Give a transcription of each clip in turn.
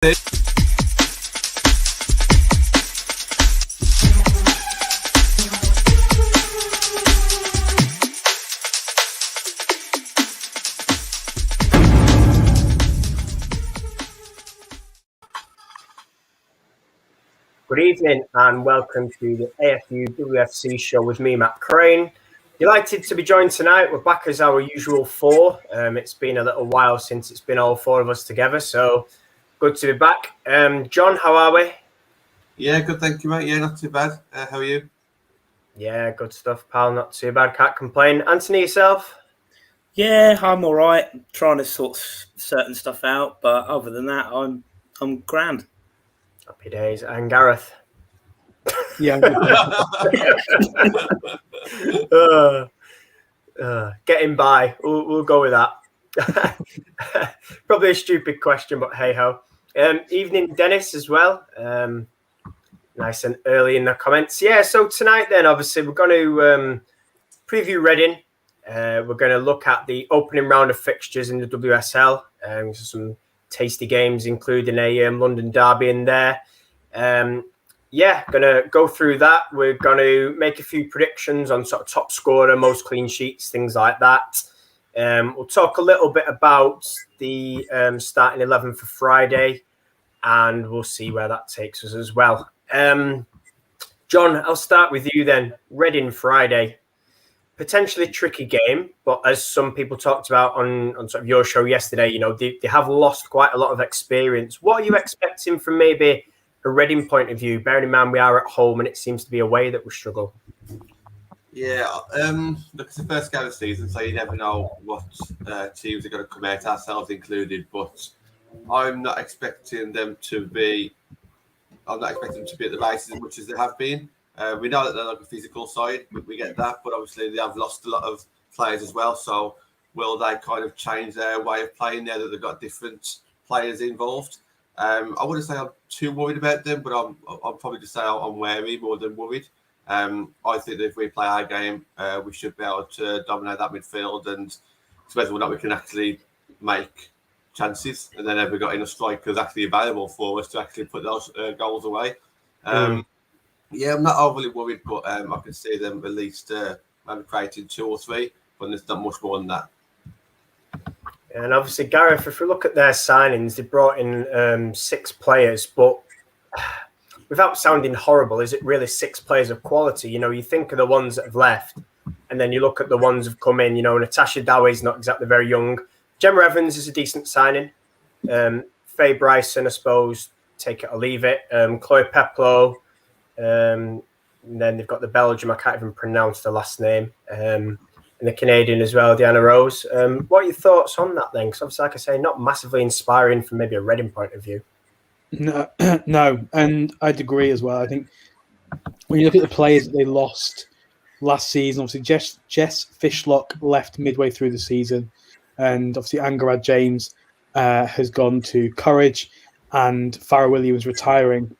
Good evening and welcome to the AFU WFC show with me, Matt Crane. Delighted to be joined tonight. We're back as our usual four. It's been a little while since it's been all four of us together, so good to be back. John, how are we? Yeah, good, thank you, mate. Yeah, not too bad. How are you? Yeah, good stuff, pal. Not too bad. Can't complain. Anthony, yourself? Yeah, I'm all right. Trying to sort certain stuff out, but other than that, I'm grand. Happy days. And Gareth? Yeah. Getting by. We'll go with that. Probably a stupid question, but hey ho. Evening, Dennis, as well. Nice and early in the comments. Yeah, so tonight then, obviously, we're going to preview Reading. We're going to look at the opening round of fixtures in the WSL. Some tasty games, including a London derby in there. Going to go through that. We're going to make a few predictions on sort of top scorer, most clean sheets, things like that. We'll talk a little bit about the starting 11 for Friday, and we'll see where that takes us as well. John, I'll start with you then. Reading Friday. Potentially tricky game, but as some people talked about on sort of your show yesterday, you know, they have lost quite a lot of experience. What are you expecting from maybe a Reading point of view, bearing in mind we are at home and it seems to be away that we struggle? Yeah, look, it's the first game of the season, so you never know what teams are going to come out, ourselves included, but I'm not expecting them to be at the races as much as they have been. We know that they're like a physical side, we get that, but obviously they have lost a lot of players as well. So will they kind of change their way of playing now that they've got different players involved? I wouldn't say I'm too worried about them, but I'm probably just say I'm wary more than worried. I think that if we play our game, we should be able to dominate that midfield, and it's whether or not we can actually make chances, and then have we got enough strikers actually available for us to actually put those goals away. Yeah, I'm not overly worried, but I can see them at least maybe creating 2 or 3, but there's not much more than that. And obviously, Gareth, if we look at their signings, they brought in 6 players, but without sounding horrible, is it really 6 players of quality? You know, you think of the ones that have left, and then you look at the ones that have come in. You know, Natasha Dowie's not exactly very young. Gemma Evans is a decent signing. Faye Bryson, I suppose, take it or leave it. Chloe Peplow. And then they've got the Belgium, I can't even pronounce the last name, and the Canadian as well, Diana Rose. What are your thoughts on that then? Because obviously, like I say, not massively inspiring from maybe a Reading point of view. No, and I'd agree as well. I think when you look at the players that they lost last season, obviously Jess Fishlock left midway through the season, and obviously Angarad James has gone to Courage, and Farrah Williams retiring.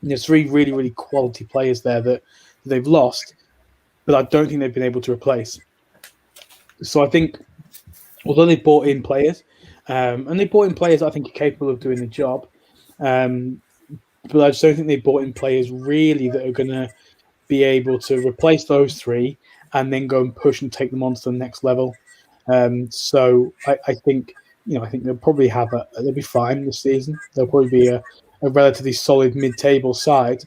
There's 3 really, really quality players there that they've lost, but I don't think they've been able to replace. So I think, although they bought in players, and they bought in players that I think are capable of doing the job, but I just don't think they bought in players really that are going to be able to replace those 3 and then go and push and take them on to the next level. So I think, you know, I think they'll probably they'll be fine this season. They'll probably be a relatively solid mid-table side,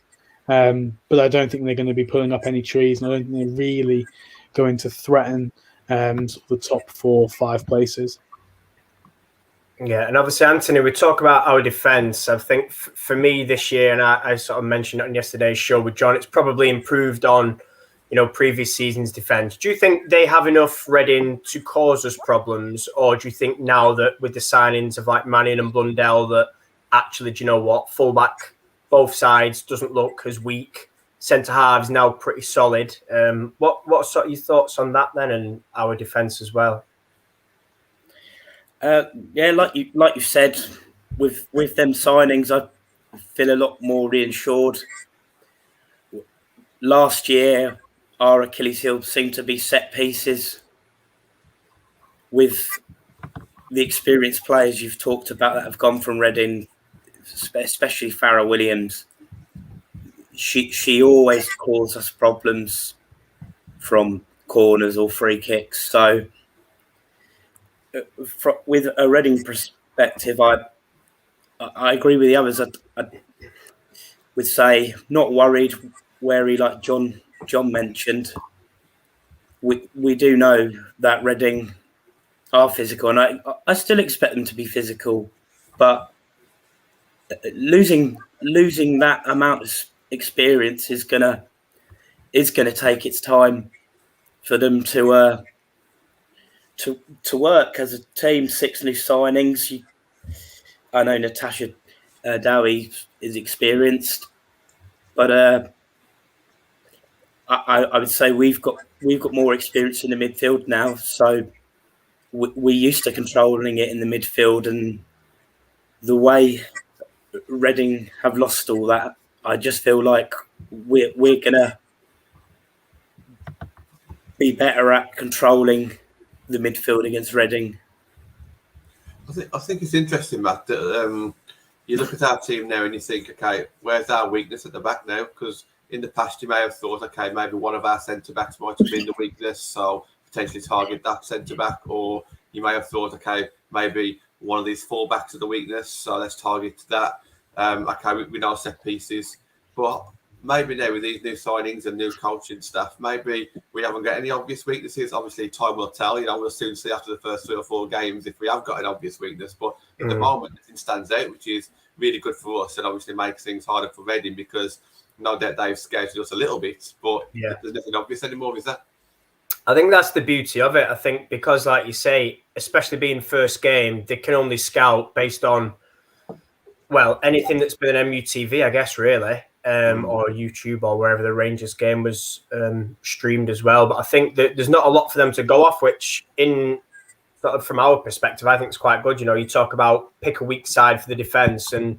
but I don't think they're going to be pulling up any trees, and I don't think they're really going to threaten sort of the top 4 or 5 places. Yeah, and obviously, Anthony, we talk about our defence. I think for me this year, and I sort of mentioned it on yesterday's show with John, it's probably improved on, you know, previous season's defence. Do you think they have enough Reading to cause us problems, or do you think now that with the signings of like Manning and Blundell that actually, do you know what, fullback, both sides, doesn't look as weak. Centre halves now pretty solid. What sort of your thoughts on that then, and our defence as well? Yeah, like you said, with them signings, I feel a lot more reassured. Last year, our Achilles heel seemed to be set pieces. With the experienced players you've talked about that have gone from Reading, especially Farrah Williams. She always causes us problems from corners or free kicks. So, with a Reading perspective, I agree with the others. I would say not worried, wary, like John mentioned. We do know that Reading are physical, and I still expect them to be physical, but losing that amount of experience is gonna take its time for them to work as a team. 6 new signings. I know Natasha Dowie is experienced, but I would say we've got more experience in the midfield now. So we're used to controlling it in the midfield, and the way Reading have lost all that, I just feel like we're gonna be better at controlling the midfield against Reading. I think it's interesting, Matt, that you look at our team now and you think, okay, where's our weakness at the back now? Because in the past you may have thought, okay, maybe one of our centre-backs might have been the weakness, so potentially target that centre-back. Or you may have thought, okay, maybe one of these full-backs are the weakness, so let's target that. Okay, we know set pieces. But maybe now with these new signings and new coaching staff, maybe we haven't got any obvious weaknesses. Obviously, time will tell. We'll soon see after the first 3 or 4 games if we have got an obvious weakness. But at the moment, nothing stands out, which is really good for us and obviously makes things harder for Reading, because no doubt they've scouted us a little bit, but there's nothing obvious anymore, is there? I think that's the beauty of it. I think because, like you say, especially being first game, they can only scout based on, well, anything that's been an MUTV, I guess, really. Or YouTube or wherever the Rangers game was streamed as well. But I think that there's not a lot for them to go off, which in sort of from our perspective, I think it's quite good. You talk about pick a weak side for the defence, and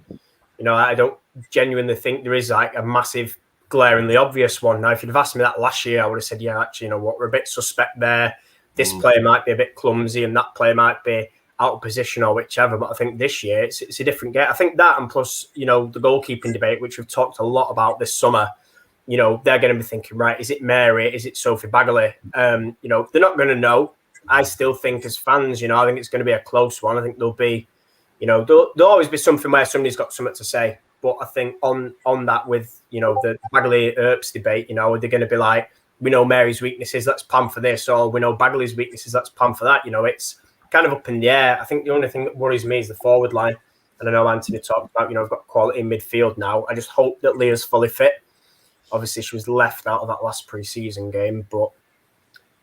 I don't genuinely think there is like a massive glaringly obvious one. Now, if you'd have asked me that last year, I would have said, yeah, actually, we're a bit suspect there. This player might be a bit clumsy and that player might be out of position or whichever. But I think this year it's a different game. I think that, and plus, the goalkeeping debate, which we've talked a lot about this summer, they're going to be thinking, right, is it Mary? Is it Sophie Bagley? They're not going to know. I still think as fans, I think it's going to be a close one. I think there'll be, there'll always be something where somebody's got something to say. But I think on that with, the Bagley Earps debate, are they going to be like, we know Mary's weaknesses, let's plan for this, or we know Bagley's weaknesses, let's plan for that. It's kind of up in the air. I think the only thing that worries me is the forward line. And I know Anthony talked about, I've got quality in midfield now. I just hope that Leah's fully fit. Obviously, she was left out of that last pre-season game, but,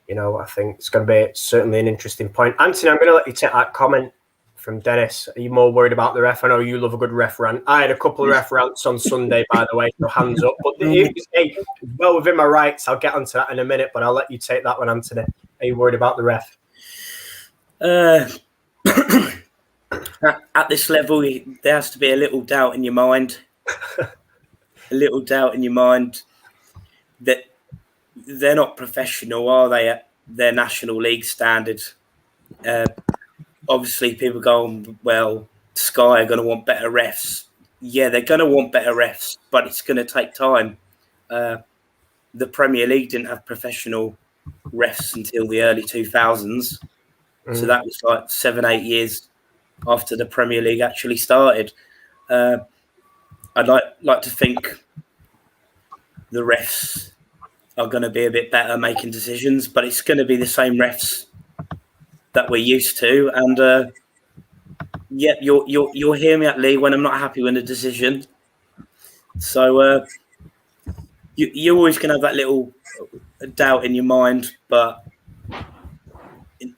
I think it's going to be certainly an interesting point. Anthony, I'm going to let you take that comment from Dennis. Are you more worried about the ref? I know you love a good ref rant. I had a couple of ref rants on Sunday, by the way, so hands up. But well within my rights. I'll get onto that in a minute, but I'll let you take that one, Anthony. Are you worried about the ref? At this level, there has to be a little doubt in your mind. A little doubt in your mind that they're not professional, are they, at their National League standard? Obviously, people go, well, Sky are going to want better refs. Yeah, they're going to want better refs, but it's going to take time. The Premier League didn't have professional refs until the early 2000s. So that was like 7-8 years after the Premier League actually started. I'd like to think the refs are going to be a bit better making decisions, but it's going to be the same refs that we're used to. And you'll hear me at Lee when I'm not happy with a decision. So you're always going to have that little doubt in your mind, but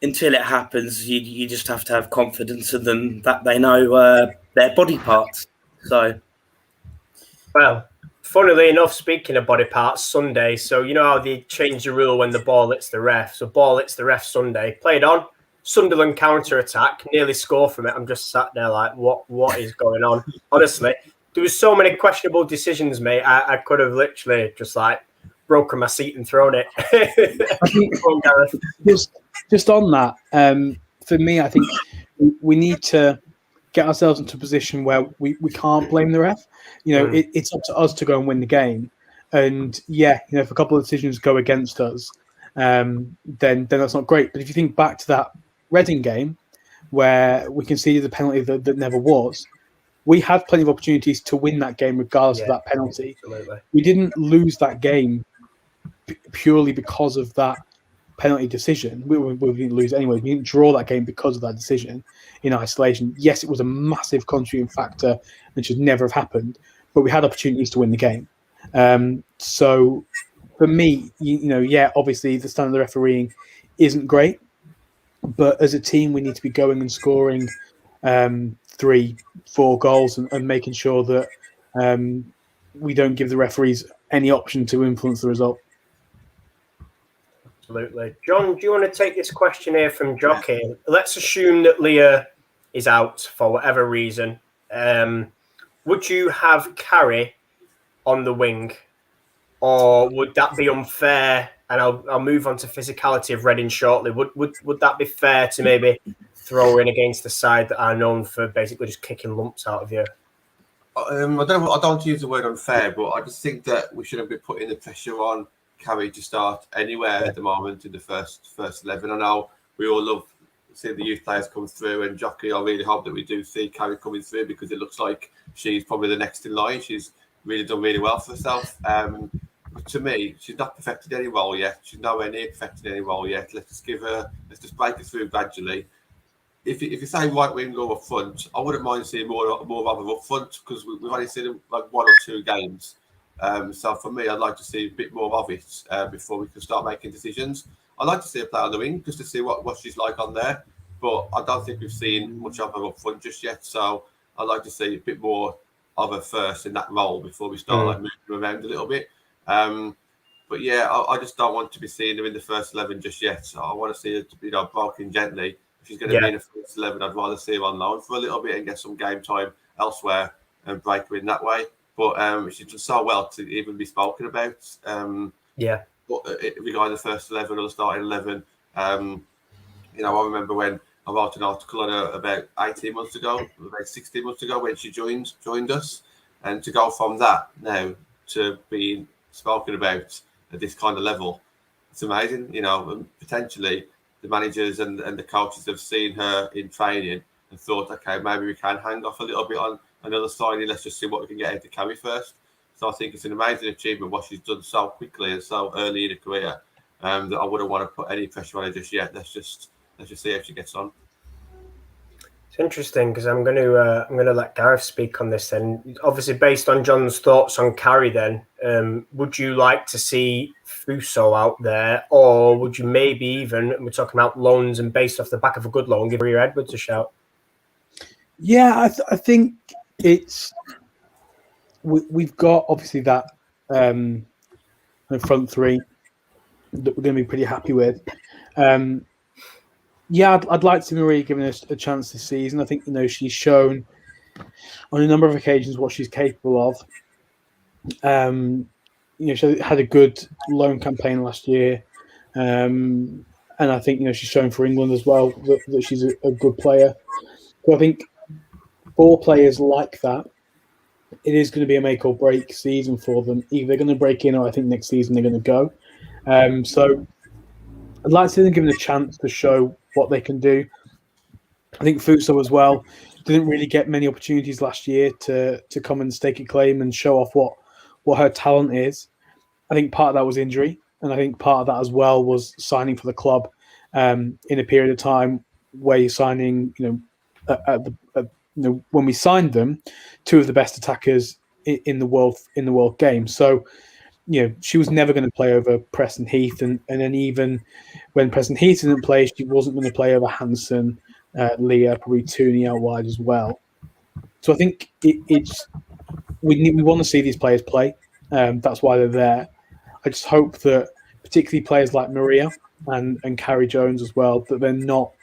until it happens, you just have to have confidence in them that they know their body parts. So, well, funnily enough, speaking of body parts, Sunday. So you know how they change the rule when the ball hits the ref. So ball hits the ref Sunday. Played on. Sunderland counter attack. Nearly score from it. I'm just sat there like, what is going on? Honestly, there was so many questionable decisions, mate. I could have literally just like broken my seat and thrown it. I think just on that, for me, I think we need to get ourselves into a position where we can't blame the ref. It's up to us to go and win the game. And if a couple of decisions go against us, then that's not great. But if you think back to that Reading game where we conceded the penalty that never was, we had plenty of opportunities to win that game regardless of that penalty. Absolutely. We didn't lose that game purely because of that penalty decision. We didn't lose anyway. We didn't draw that game because of that decision in isolation. Yes, it was a massive contributing factor and should never have happened, but we had opportunities to win the game. So for me, obviously the standard of refereeing isn't great, but as a team, we need to be going and scoring 3-4 goals and making sure that we don't give the referees any option to influence the result. Absolutely. John, do you want to take this question here from Jockey? Let's assume that Leah is out for whatever reason. Would you have Carrie on the wing, or would that be unfair? And I'll move on to physicality of Reading shortly. Would that be fair to maybe throw her in against the side that are known for basically just kicking lumps out of you? I don't use the word unfair, but I just think that we shouldn't be putting the pressure on Carrie to start anywhere at the moment in the first 11. I know we all love seeing the youth players come through, and Jockey, I really hope that we do see Carrie coming through because it looks like she's probably the next in line. She's really done really well for herself. But to me, she's not perfected any role yet. She's nowhere near perfected any role yet. Let's just break her through gradually. If you say right wing or up front, I wouldn't mind seeing more of her up front because we've only seen like 1 or 2 games. So for me, I'd like to see a bit more of it before we can start making decisions. I'd like to see her play on the wing just to see what she's like on there. But I don't think we've seen much of her up front just yet. So I'd like to see a bit more of her first in that role before we start moving her around a little bit. But I just don't want to be seeing her in the first 11 just yet. So I want to see her, broken gently. If she's going to be in the first 11, I'd rather see her on loan for a little bit and get some game time elsewhere and break her in that way. But she does so well to even be spoken about. But regarding the first 11 or the starting 11, I remember when I wrote an article on her about 18 months ago, about 16 months ago when she joined us, and to go from that now to being spoken about at this kind of level, it's amazing. And potentially the managers and the coaches have seen her in training and thought, okay, maybe we can hang off a little bit on another signing. Let's just see what we can get out of Carrie first. So I think it's an amazing achievement what she's done so quickly and so early in her career that I wouldn't want to put any pressure on her just yet. Let's just see how she gets on. It's interesting because I'm going to let Gareth speak on this. Then, obviously, based on John's thoughts on Carrie, then would you like to see Fuso out there, or would you maybe even, we're talking about loans and based off the back of a good loan, give Maria Edwards a shout? Yeah, I think it's we've got obviously that front three that we're going to be pretty happy with. I'd like to see Maria given us a chance this season. I think she's shown on a number of occasions what she's capable of. She had a good loan campaign last year, and I think she's shown for England as well that she's a good player. So I think for players like that, it is going to be a make or break season for them. Either they're going to break in, or I think next season they're going to go. So I'd like to see them given a chance to show what they can do. I think Fuso as well didn't really get many opportunities last year to come and stake a claim and show off what her talent is. I think part of that was injury, and I think part of that as well was signing for the club in a period of time where you're signing, when we signed them, 2 of the best attackers in the world game. So, she was never going to play over Preston Heath, and then even when Preston Heath didn't play, she wasn't going to play over Hansen, Leah, probably Tooney out wide as well. So I think we want to see these players play. That's why they're there. I just hope that particularly players like Maria and Carrie Jones as well, that they're not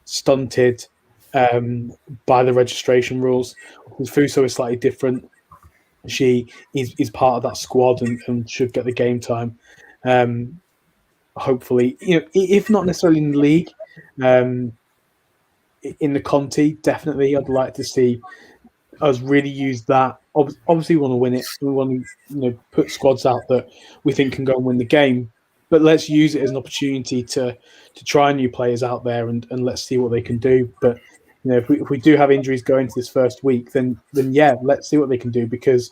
stunted by the registration rules. Because Fuso is slightly different. She is part of that squad and should get the game time. Hopefully, if not necessarily in the league, in the Conti, definitely, I'd like to see us really use that. Obviously, we want to win it. We want to put squads out that we think can go and win the game. But let's use it as an opportunity to try new players out there and let's see what they can do. But if we do have injuries going into this first week, then yeah, let's see what they can do, because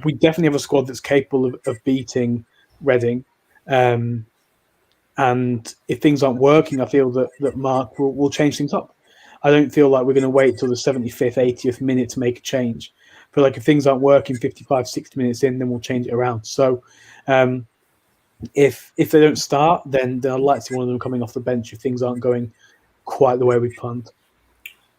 we definitely have a squad that's capable of beating Reading. And if things aren't working, I feel that Mark will change things up. I don't feel like we're going to wait till the 75th, 80th minute to make a change. I feel like if things aren't working 55, 60 minutes in, then we'll change it around. So if they don't start, then I'd like to see one of them coming off the bench if things aren't going quite the way we planned.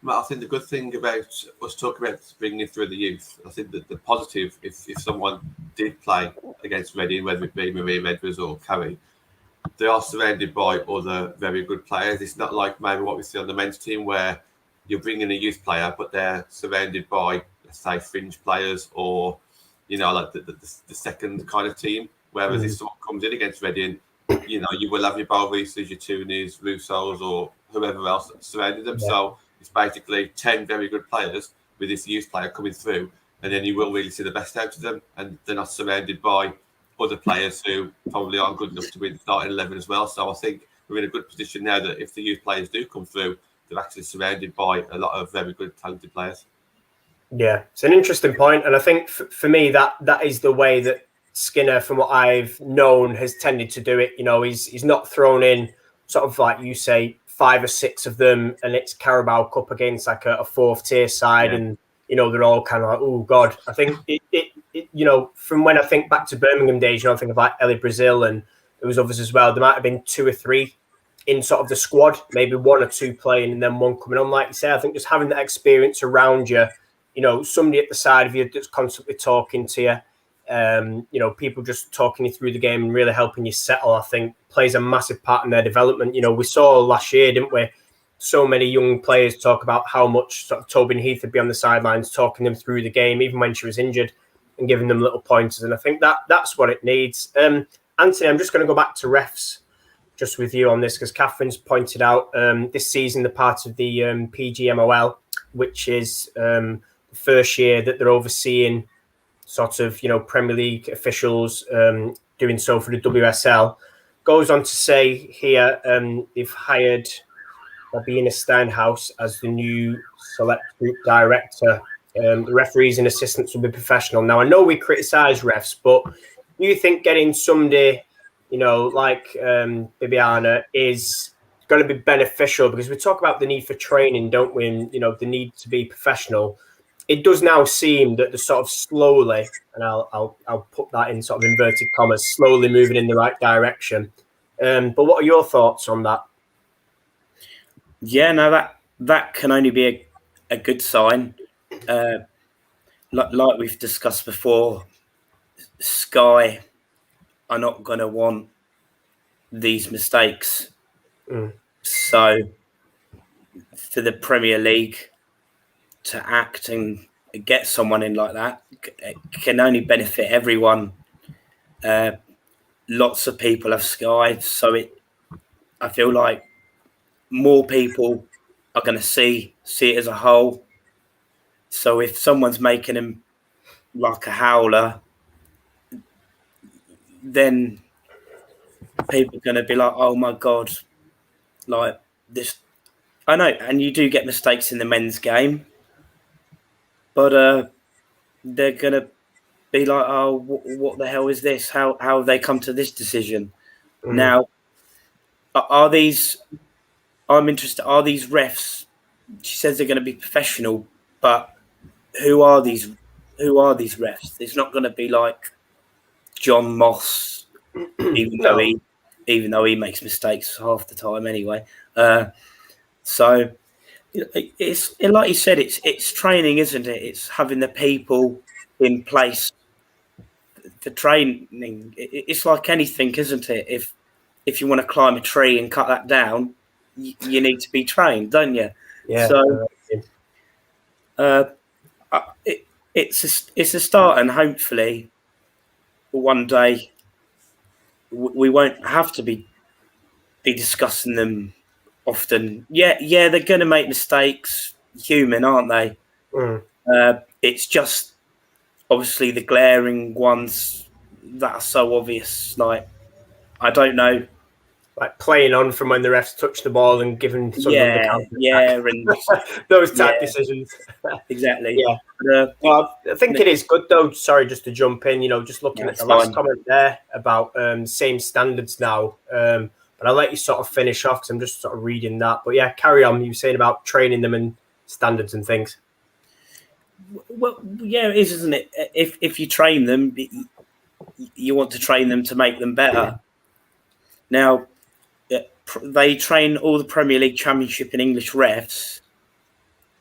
Matt, I think the good thing about us talking about bringing it through the youth, I think that the positive, if someone did play against Reading, whether it be Maria Edwards or Carrie, they are surrounded by other very good players. It's not like maybe what we see on the men's team where you're bringing a youth player, but they're surrounded by, let's say, fringe players or, like the second kind of team. Whereas if someone comes in against Reading, you will have your Balvisas, your Tunis, Russos, or whoever else surrounding them. Yeah. So it's basically 10 very good players with this youth player coming through, and then you will really see the best out of them. And they're not surrounded by other players who probably aren't good enough to win starting 11 as well. So I think we're in a good position now that if the youth players do come through, they're actually surrounded by a lot of very good, talented players. Yeah, it's an interesting point. And I think for me, that is the way that Skinner, from what I've known, has tended to do it. He's not thrown in sort of like you say, 5 or 6 of them, and it's Carabao Cup against like a 4th tier side, and they're all kind of like, oh God. I think it from when I think back to Birmingham days, I think of like Ellie Brazil and there was others as well. There might have been 2 or 3 in sort of the squad, maybe 1 or 2 playing and then 1 coming on. Like you say, I think just having that experience around you, somebody at the side of you that's constantly talking to you, people just talking you through the game and really helping you settle, I think plays a massive part in their development. We saw last year, didn't we? So many young players talk about how much sort of Tobin Heath would be on the sidelines talking them through the game, even when she was injured, and giving them little pointers. And I think that's what it needs. Anthony, I'm just going to go back to refs just with you on this, because Catherine's pointed out this season the part of the PGMOL, which is the first year that they're overseeing sort of, Premier League officials doing so for the WSL. Goes on to say here they've hired Rabina Steinhaus as the new select group director. The referees and assistants will be professional. Now, I know we criticise refs, but do you think getting somebody, like Bibiana is going to be beneficial? Because we talk about the need for training, don't we? And, the need to be professional. It does now seem that the sort of slowly, and I'll put that in sort of inverted commas, slowly moving in the right direction. But what are your thoughts on that? Yeah, no, that can only be a good sign. Like we've discussed before, Sky are not going to want these mistakes. So for the Premier League to act and get someone in like that, it can only benefit everyone. Lots of people have Sky, so I feel like more people are going to see it as a whole. So if someone's making him like a howler, then people are going to be like, oh my God, like this. I know, and you do get mistakes in the men's game, but they're going to be like, oh, what the hell is this? How have they come to this decision? Now, I'm interested, are these refs, she says they're going to be professional, but who are these refs? It's not going to be like John Moss, even though he makes mistakes half the time anyway. So it's like you said, it's training, isn't it? It's having the people in place for training. It's like anything, isn't it? If you want to climb a tree and cut that down, you need to be trained, don't you? Yeah. So it's a start, and hopefully one day we won't have to be discussing them often. Yeah, they're going to make mistakes. Human, aren't they? It's just obviously the glaring ones that are so obvious. Like, I don't know. Like playing on from when the refs touch the ball and giving Sunderland the counter. Yeah, and those type decisions. Exactly. Yeah. I think it is good though. Sorry, just to jump in. Just looking at the last comment there about same standards now. But I'll let you sort of finish off because I'm just sort of reading that. But yeah, carry on. You were saying about training them and standards and things. Well, yeah, it is, isn't it? If you train them, you want to train them to make them better. Now, they train all the Premier League, Championship, and English refs.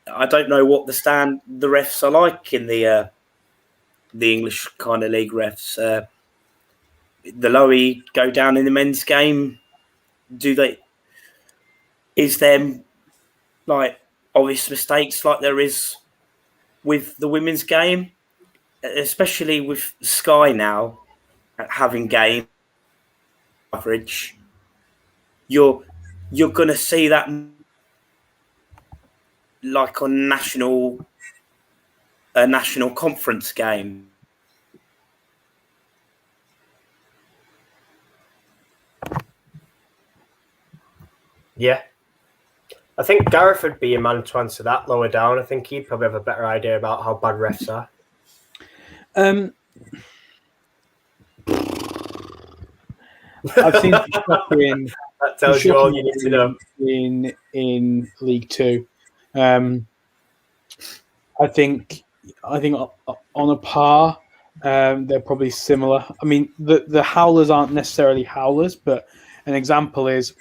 I don't know what the refs are like in the English kind of league refs. The lower go down in the men's game. Is there like obvious mistakes like there is with the women's game, especially with Sky now having game coverage? You're going to see that like on a national conference game. Yeah. I think Gareth would be a man to answer that lower down. I think he'd probably have a better idea about how bad refs are. I've seen that tells you all you need to know in League Two. I think on a par, they're probably similar. I mean, the howlers aren't necessarily howlers, but an example is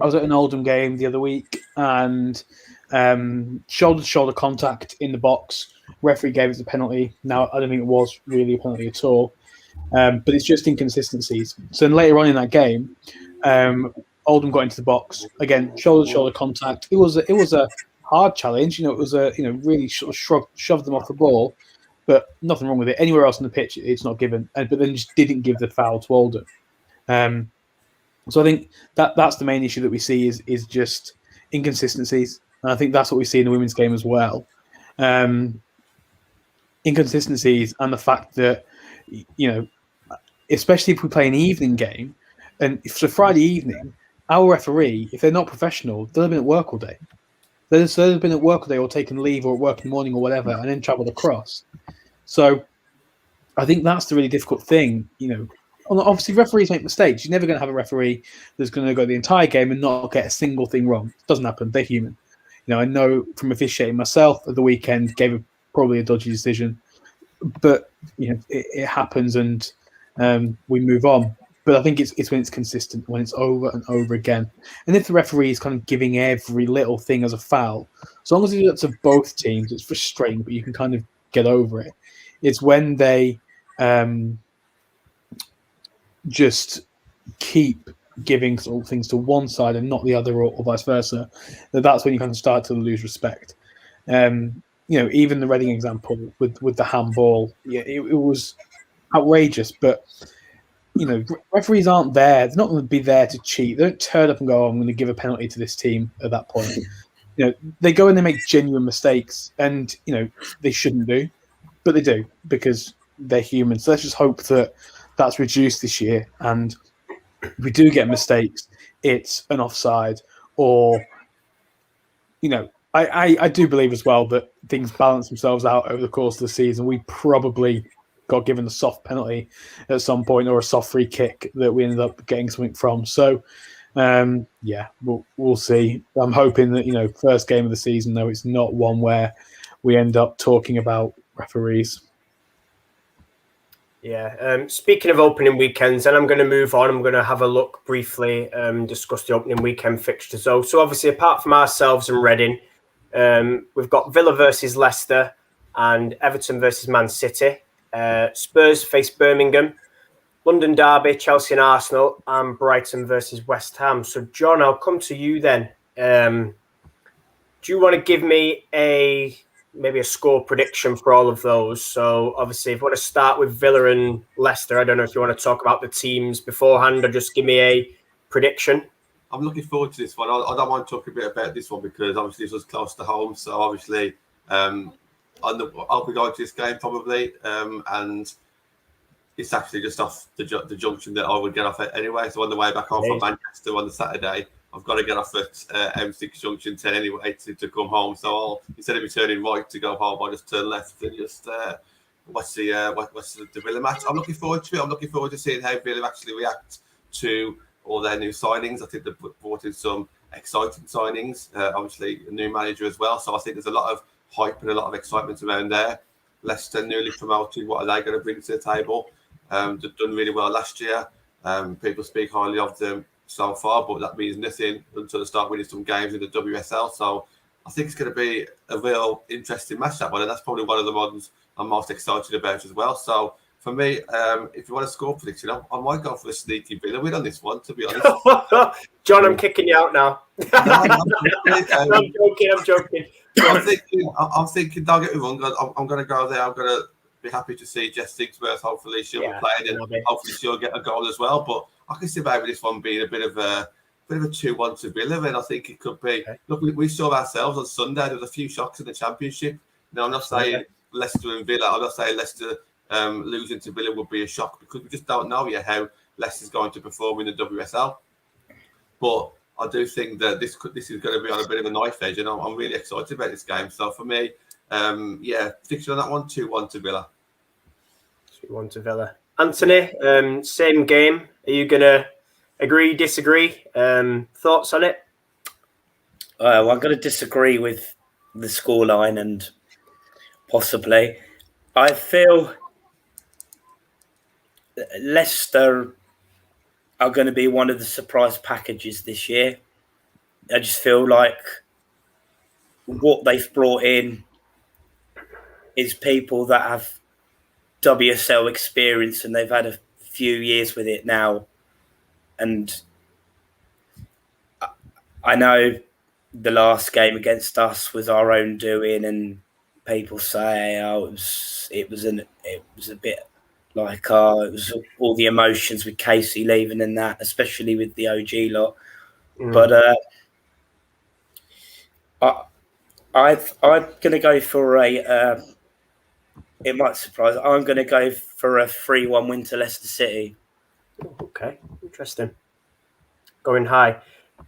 I was at an Oldham game the other week and shoulder-to-shoulder contact in the box. Referee gave us a penalty. Now, I don't think it was really a penalty at all, but it's just inconsistencies. So then later on in that game, Oldham got into the box again, shoulder-to-shoulder contact. It was a hard challenge. It was really sort of shoved them off the ball, but nothing wrong with it. Anywhere else on the pitch, it's not given. But then just didn't give the foul to Oldham. So I think that's the main issue that we see is just inconsistencies. And I think that's what we see in the women's game as well. Inconsistencies and the fact that, especially if we play an evening game, and if it's a Friday evening, our referee, if they're not professional, they'll have been at work all day. They'll have been at work all day or taken leave or at work in the morning or whatever and then travelled across. So I think that's the really difficult thing, Obviously, referees make mistakes. You're never going to have a referee that's going to go the entire game and not get a single thing wrong. It doesn't happen. They're human. I know from officiating myself at the weekend, gave probably a dodgy decision, but it happens and we move on. But I think it's when it's consistent, when it's over and over again, and if the referee is kind of giving every little thing as a foul, as long as it's of both teams, it's frustrating, but you can kind of get over it. It's when they just keep giving sort of things to one side and not the other, or vice versa, that's when you kind of start to lose respect. Even the Reading example with the handball, it was outrageous. But referees aren't there; they're not going to be there to cheat. They don't turn up and go, "Oh, I'm going to give a penalty to this team." At that point, they go and they make genuine mistakes, and they shouldn't do, but they do because they're human. So let's just hope that that's reduced this year, and if we do get mistakes, it's an offside, or I do believe as well that things balance themselves out over the course of the season. We probably got given a soft penalty at some point or a soft free kick that we ended up getting something from. So we'll see. I'm hoping that first game of the season, though, it's not one where we end up talking about referees. Yeah. Speaking of opening weekends, and I'm going to move on. I'm going to have a look briefly, discuss the opening weekend fixtures. So obviously, apart from ourselves and Reading, we've got Villa versus Leicester and Everton versus Man City. Spurs face Birmingham, London Derby, Chelsea and Arsenal, and Brighton versus West Ham. So, John, I'll come to you then. Do you want to give me maybe a score prediction for all of those? So obviously, if you want to start with Villa and Leicester, I don't know if you want to talk about the teams beforehand or just give me a prediction. I'm looking forward to this one. I don't mind talking a bit about this one because obviously this was close to home. So obviously, I'll be going to this game probably, and it's actually just off the junction that I would get off at anyway. So on the way back home from Manchester on the Saturday, I've got to get off at M6 Junction 10 anyway to come home. So instead of me turning right to go home, I'll just turn left and just watch the Villa match. I'm looking forward to it. I'm looking forward to seeing how Villa actually react to all their new signings. I think they've brought in some exciting signings. Obviously, a new manager as well. So I think there's a lot of hype and a lot of excitement around there. Leicester newly promoted. What are they going to bring to the table? They've done really well last year. People speak highly of them so far, but that means nothing until they start winning some games in the WSL. So I think it's going to be a real interesting match, that one, and that's probably one of the ones I'm most excited about as well. So for me, if you want to score prediction, I might go for a sneaky Villa win on this one, to be honest. John, I'm kicking you out now. I'm joking. I'm thinking, don't get me wrong, I'm going to go there. I'm going to be happy to see Jess Sigsworth. Hopefully she'll be playing, and hopefully she'll get a goal as well. But I can see maybe this one being a bit of a 2-1 to Villa, and I think it could be. Okay. Look, we saw ourselves on Sunday. There was a few shocks in the Championship. Now, I'm not saying Leicester and Villa. I'm not saying Leicester losing to Villa would be a shock because we just don't know yet how Leicester's going to perform in the WSL. But I do think that this is going to be on a bit of a knife edge, and I'm really excited about this game. So for me, fixture on that one, 2-1 to Villa. 2-1 to Villa. Anthony, same game. Are you going to agree, disagree? Thoughts on it? Well, I'm going to disagree with the scoreline and possibly. I feel Leicester are going to be one of the surprise packages this year. I just feel like what they've brought in is people that have WSL experience and they've had a few years with it now. And I know the last game against us was our own doing, and people say, it was a bit like, it was all the emotions with Casey leaving and that, especially with the OG lot. But I'm going to go for it might surprise. I'm going to go for a 3-1 win to Leicester City. Okay, interesting. Going high.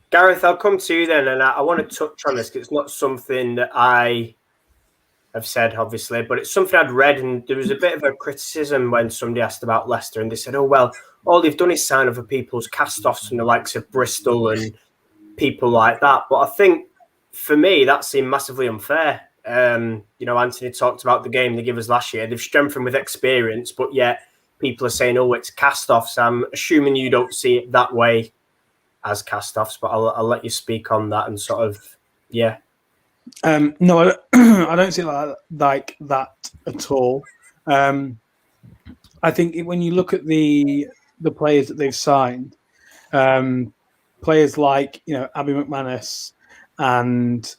Gareth, I'll come to you then, and I want to touch on this because it's not something that I have said, obviously, but it's something I'd read, and there was a bit of a criticism when somebody asked about Leicester, and they said, oh, well, all they've done is sign other people's cast-offs from the likes of Bristol and people like that. But I think, for me, that seemed massively unfair. Anthony talked about the game they gave us last year. They've strengthened with experience, but yet people are saying, oh, it's cast-offs. I'm assuming you don't see it that way as cast-offs, but I'll let you speak on that and sort of, yeah. No, I don't see it like that at all. I think when you look at the players that they've signed, players like Abby McManus and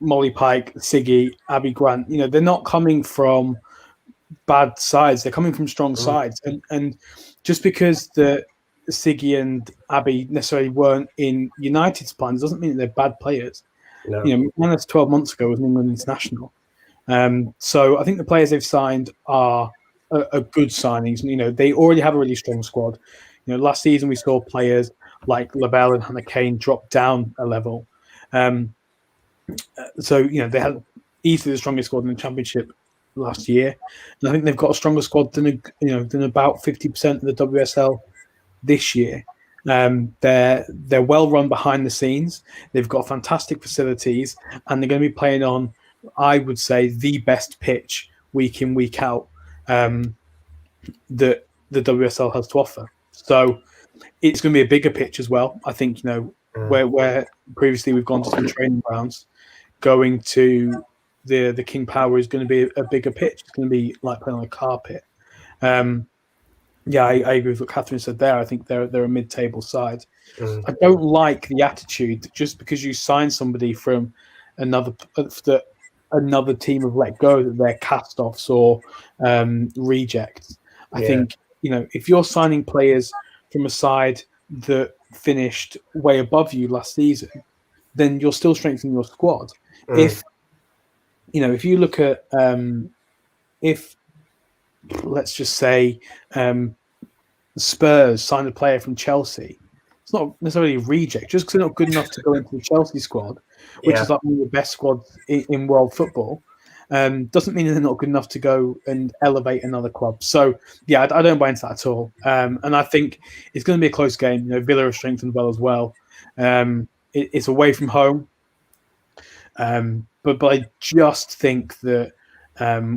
Molly Pike, Siggy, Abby Grant, they're not coming from bad sides; they're coming from strong sides. And just because the Siggy and Abby necessarily weren't in United's plans doesn't mean that they're bad players. No. McManus 12 months ago was an England international. So I think the players they've signed are good signings. They already have a really strong squad. Last season we saw players like Lavelle and Hannah Kane drop down a level. So they had easily the strongest squad in the Championship last year, and I think they've got a stronger squad than about 50% of the WSL this year. They're well run behind the scenes. They've got fantastic facilities, and they're going to be playing on, I would say, the best pitch week in, week out that the WSL has to offer. So it's going to be a bigger pitch as well. I think where previously we've gone to some training grounds, going to the King Power is going to be a bigger pitch. It's going to be like playing on a carpet. I agree with what Catherine said there. I think they're a mid-table side. I don't like the attitude that just because you sign somebody from another team have let go that they're cast-offs or rejects. I think if you're signing players from a side that finished way above you last season, then you're still strengthening your squad. If you look at if let's just say Spurs signed a player from Chelsea, it's not necessarily a reject just because they're not good enough to go into the Chelsea squad, which is like one of the best squads in world football. Doesn't mean they're not good enough to go and elevate another club. So yeah, I don't buy into that at all. And I think it's going to be a close game. Villa are strengthened well as well. It's away from home, but I just think that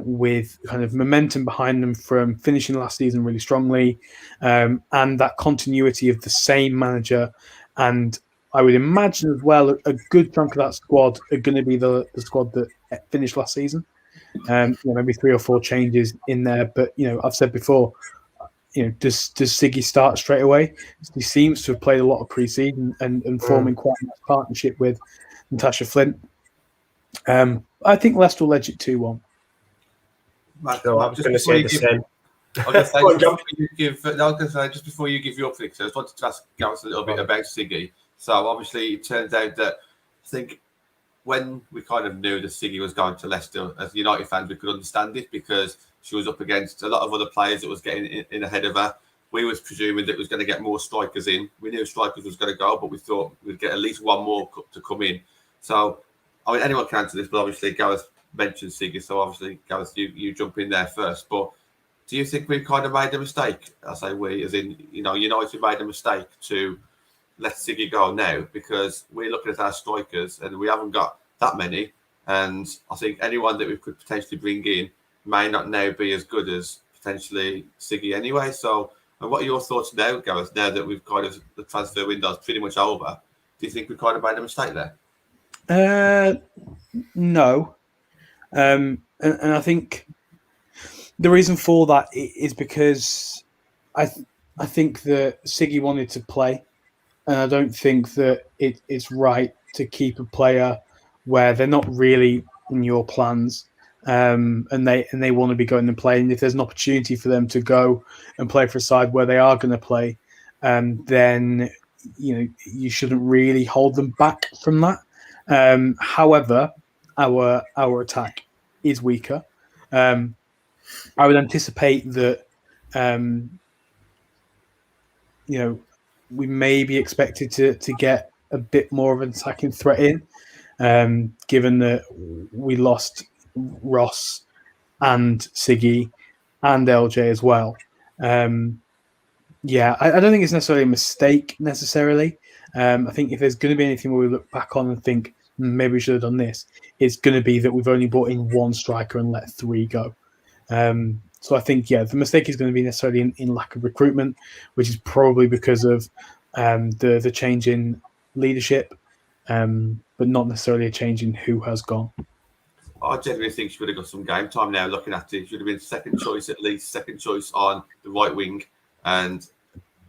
with kind of momentum behind them from finishing last season really strongly, and that continuity of the same manager, and I would imagine as well a good chunk of that squad are going to be the squad that finished last season. Maybe 3 or 4 changes in there, but I've said before, does Siggy start straight away? He seems to have played a lot of pre-season and forming quite a nice partnership with Natasha Flint. I think Leicester will edge it 2-1. No, I was going to say the same. I was going to say, just before you give your fixture, I just wanted to ask Gareth a little bit about Siggy. So obviously it turns out that I think when we kind of knew that Siggy was going to Leicester, as United fans, we could understand it because she was up against a lot of other players that was getting in ahead of her. We was presuming that it was going to get more strikers in. We knew strikers was going to go, but we thought we'd get at least one more to come in. So, I mean, anyone can answer this, but obviously Gareth mentioned Siggy, so obviously Gareth, you jump in there first. But do you think we've kind of made a mistake? I say we, as in, United made a mistake to let Siggy go now because we're looking at our strikers and we haven't got that many. And I think anyone that we could potentially bring in may not now be as good as potentially Siggy anyway. So, and what are your thoughts now, Gareth, now that we've kind of, the transfer window is pretty much over? Do you think we kind of made a mistake there? No. And I think the reason for that is because I think that Siggy wanted to play, and I don't think that it's right to keep a player where they're not really in your plans, and they want to be going and playing. If there's an opportunity for them to go and play for a side where they are going to play, then you shouldn't really hold them back from that. However, our attack is weaker. I would anticipate that we may be expected to get a bit more of an attacking threat in, given that we lost Ross and Siggy and LJ as well. I don't think it's necessarily a mistake necessarily. I think if there's going to be anything where we look back on and think maybe we should have done this, it's going to be that we've only brought in one striker and let 3 go. So I think, the mistake is going to be necessarily in lack of recruitment, which is probably because of the change in leadership, but not necessarily a change in who has gone. I genuinely think she would have got some game time now. Looking at it, she would have been second choice at least, second choice on the right wing, and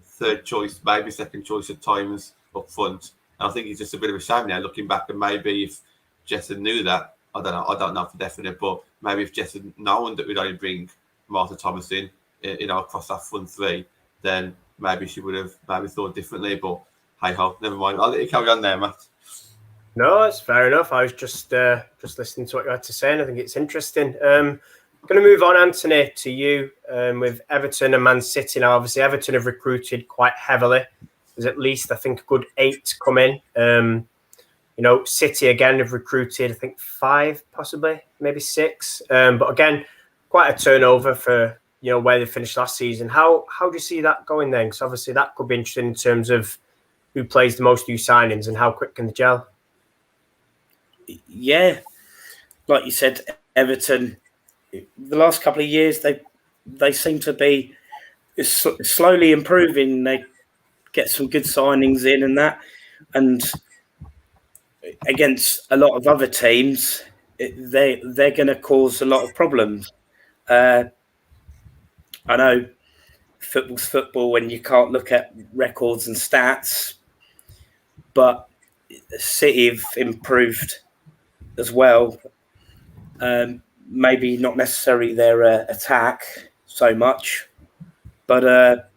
third choice, maybe second choice at times up front. And I think it's just a bit of a shame now looking back. And maybe if Jess had knew that, I don't know for definite, but maybe if Jess had known that we'd only bring Martha Thomas in, across that front 3, then maybe she would have maybe thought differently. But hey ho, never mind. I'll let you carry on there, Matt. No, it's fair enough. I was just listening to what you had to say, and I think it's interesting. I'm going to move on, Anthony, to you with Everton and Man City. Now, obviously, Everton have recruited quite heavily. There's at least, I think, a good 8 come in. City, again, have recruited, I think, 5, possibly, maybe 6. But again, quite a turnover for, where they finished last season. How do you see that going then? Because obviously that could be interesting in terms of who plays the most new signings and how quick can they gel. Yeah, like you said, Everton, the last couple of years, they seem to be slowly improving. They get some good signings in and that. And against a lot of other teams, they're going to cause a lot of problems. I know football's football when you can't look at records and stats, but City have improved as well. Maybe not necessarily their attack so much, but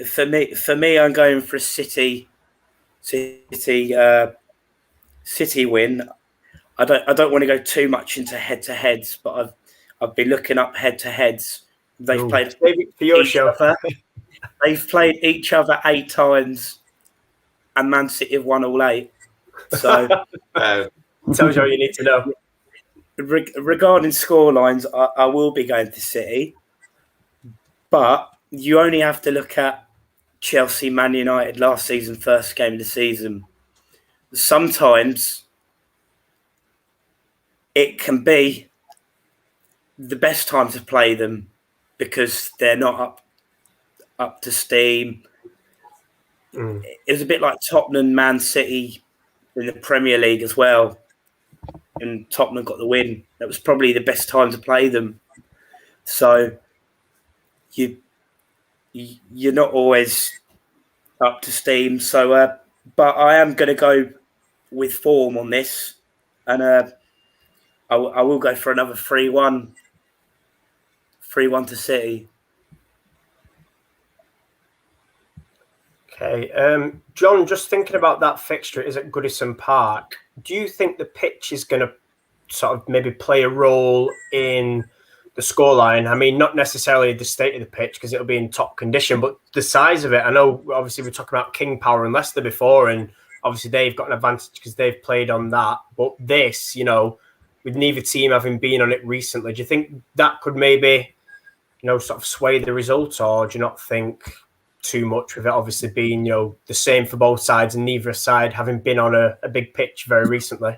For me, I'm going for a City win. I don't want to go too much into head-to-heads, but I've been looking up head-to-heads. They've played for your each show. other. They've played each other 8 times, and Man City have won all 8. So tells you all you need to know. Regarding scorelines, I will be going to City, but you only have to look at Chelsea, Man United last season, first game of the season. Sometimes it can be the best time to play them because they're not up to steam. It was a bit like Tottenham, Man City in the Premier League as well, and Tottenham got the win. That was probably the best time to play them. So you're not always up to steam. So, but I am going to go with form on this, and I will go for another 3-1 to City. Okay, John, just thinking about that fixture is at Goodison Park. Do you think the pitch is going to sort of maybe play a role in the scoreline? I mean, not necessarily the state of the pitch because it'll be in top condition, but the size of it. I know, obviously, we're talking about King Power and Leicester before, and obviously they've got an advantage because they've played on that. But this, with neither team having been on it recently, do you think that could maybe, sort of sway the result, or do you not think too much with it obviously being, the same for both sides and neither side having been on a big pitch very recently?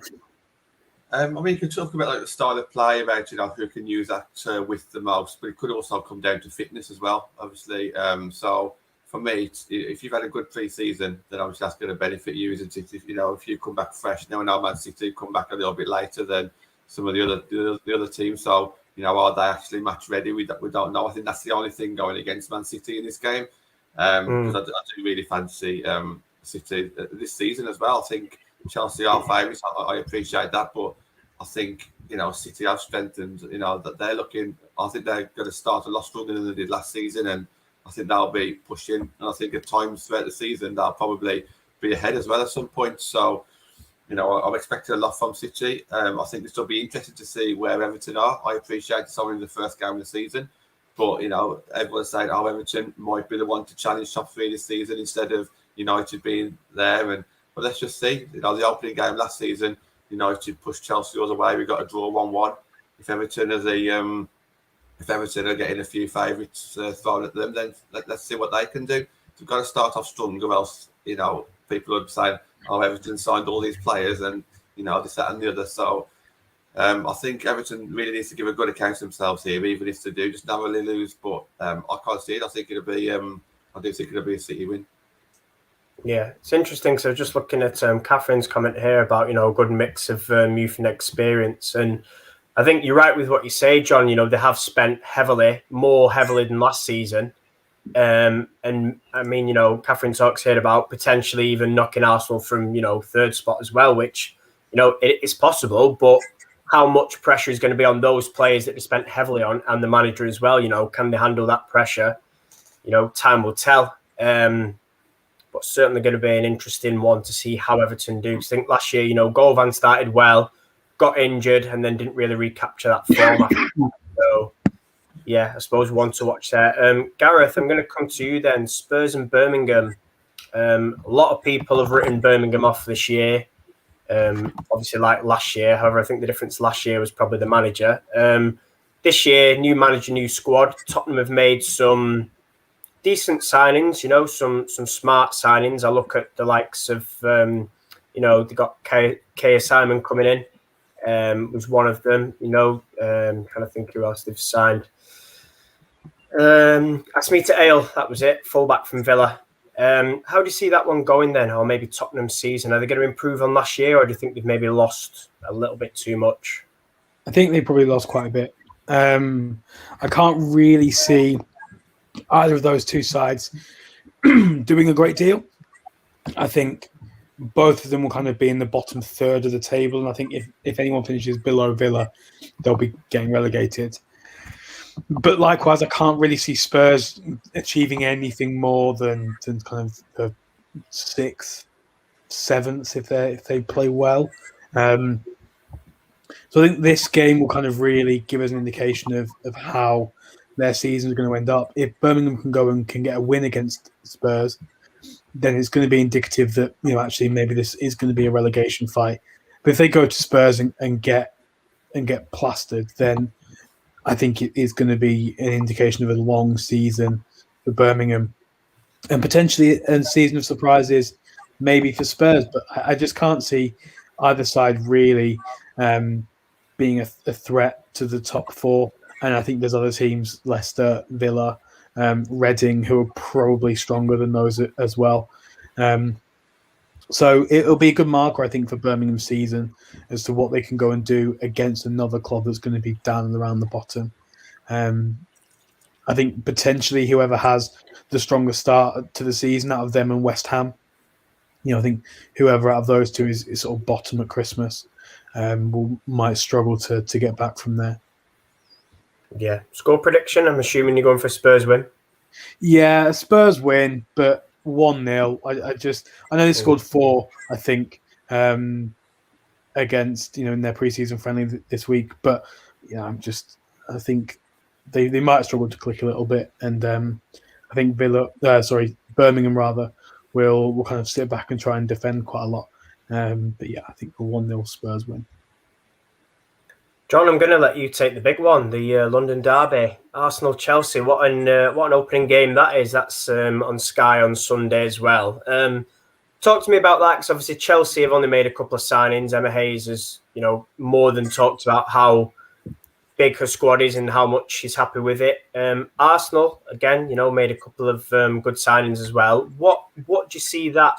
I mean, you can talk about like the style of play, about who can use that with the most, but it could also come down to fitness as well, obviously. So for me, if you've had a good pre-season, then obviously that's going to benefit you. Isn't it? If you come back fresh, now Man City come back a little bit later than some of the other teams. So are they actually match ready? We don't know. I think that's the only thing going against Man City in this game, because I do really fancy City this season as well. I think Chelsea are favourites. I appreciate that, but I think City have strengthened. That they're looking. I think they're going to start a lot stronger than they did last season, and I think they'll be pushing. And I think at times throughout the season they'll probably be ahead as well at some point. So I'm expecting a lot from City. I think this will be interesting to see where Everton are. I appreciate it's only the first game of the season, but everyone's saying Everton might be the one to challenge top 3 this season instead of United being there. But let's just see. The opening game last season, United pushed Chelsea all the way. We got a draw 1-1. If Everton are getting a few favourites thrown at them, then let's see what they can do. We've got to start off strong, or else people are saying, Everton signed all these players and this, that, and the other. So I think Everton really needs to give a good account of themselves here, even if they do just narrowly lose. But I can't see it. I do think it'll be a City win. Yeah, it's interesting. So just looking at Catherine's comment here about, a good mix of youth and experience. And I think you're right with what you say, John. They have spent more heavily than last season. And I mean, Catherine talks here about potentially even knocking Arsenal from, third spot as well, which, it is possible. But how much pressure is going to be on those players that they spent heavily on and the manager as well? Can they handle that pressure? Time will tell. But certainly going to be an interesting one to see how Everton do. I think last year, Govan started well, got injured, and then didn't really recapture that form. So, yeah, I suppose one to watch there. Gareth, I'm going to come to you then. Spurs and Birmingham. A lot of people have written Birmingham off this year, obviously like last year. However, I think the difference last year was probably the manager. This year, new manager, new squad. Tottenham have made some decent signings, some smart signings. I look at the likes of, they got Kaya Simon coming in, was one of them, trying to think who else they've signed. Asmita Ale, that was it, fullback from Villa. How do you see that one going then, or maybe Tottenham's season? Are they going to improve on last year, or do you think they've maybe lost a little bit too much? I think they probably lost quite a bit. I can't really see either of those two sides doing a great deal. I think both of them will kind of be in the bottom third of the table, and I think if anyone finishes below Villa, they'll be getting relegated. But likewise, I can't really see Spurs achieving anything more than kind of a 6th, 7th if they play well. So I think this game will kind of really give us an indication of how their season is going to end up. If Birmingham can go and can get a win against Spurs, then it's going to be indicative that actually maybe this is going to be a relegation fight. But if they go to Spurs and get plastered, then I think it is going to be an indication of a long season for Birmingham and potentially a season of surprises maybe for Spurs. But I just can't see either side really being a threat to the top 4. And I think there's other teams, Leicester, Villa, Reading, who are probably stronger than those as well. So it'll be a good marker, I think, for Birmingham's season as to what they can go and do against another club that's going to be down and around the bottom. I think potentially whoever has the strongest start to the season out of them and West Ham, I think whoever out of those two is sort of bottom at Christmas might struggle to get back from there. Yeah. Score prediction, I'm assuming you're going for Spurs win. Yeah, Spurs win, but 1-0. I know they scored 4, I think, against in their preseason friendly this week, but I think they might struggle to click a little bit, and I think Birmingham rather will kind of sit back and try and defend quite a lot. But yeah, I think a 1-0 Spurs win. John, I'm going to let you take the big one, the London derby, Arsenal-Chelsea. What an opening game that is. That's on Sky on Sunday as well. Talk to me about that, because obviously Chelsea have only made a couple of signings. Emma Hayes has, more than talked about how big her squad is and how much she's happy with it. Arsenal, again, made a couple of good signings as well. What do you see that